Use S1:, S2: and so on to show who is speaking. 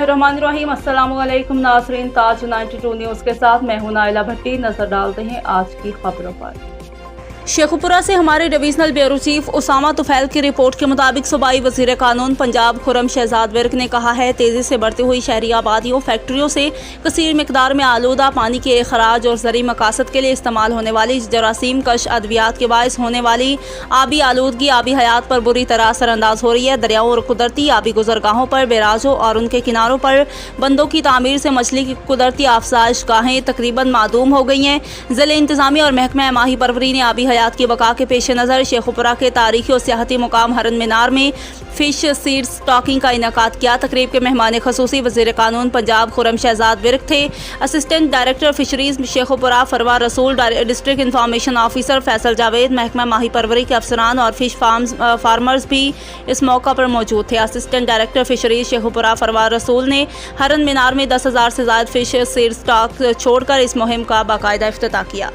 S1: बिस्मिल्लाहिर्रहमानिर्रहीम। अस्सलामुअलैकुम नाज़रीन, ताज 92 न्यूज़ के साथ मैं हूं नाइला भट्टी। नजर डालते हैं आज की खबरों पर। शेखुपुरा से हमारे divisional bureau chief Usama Tufail की रिपोर्ट के मुताबिक सूबाई वज़ीर कानून पंजाब खुर्रम शहजाद विर्क ने कहा है, तेज़ी से बढ़ती हुई शहरी आबादियों, फैक्ट्रियों से कसीर मिकदार में आलूदा पानी के अखराज और ज़रूरी मकासद के लिए इस्तेमाल होने वाली जरासीम कश अद्वियात के बायस होने वाली आबी आलूदगी आबी हयात पर बुरी तरह असरअंदाज हो रही है। दरियाओं और कुदरती आबी गुजरगाहों पर, बैराजों और उनके किनारों पर बंदों की तामीर से मछली की कुदरती आफसाइश गाहें तकरीबन मादूम हो गई हैं। ज़िले इंतज़ामिया और महकमा माही परवरी ने आबी हयात की बका के पेश नज़र शेखुपुरा के तारीखी और सियाहती मुकाम हरन मीनार में फिश सीड स्टॉकिंग का इनेकाद किया। तकरीब के मेहमान खसूसी वज़ीर कानून पंजाब खुर्रम शहजाद विर्क थे। असिस्टेंट डायरेक्टर फिशरीज शेखुपुरा फरवा रसूल, district information officer Faisal Javed, महकमा माही परवरी के अफसरान और फिश फार्मर्स भी इस मौका पर मौजूद थे। असिस्टेंट डायरेक्टर फिशरीज शेखुपुरा फरवा रसूल ने हरन मीनार में 10,000 से ज़ायद फिश सीड स्टॉक छोड़कर इस मुहिम का बाकायदा इफ्तिताह किया।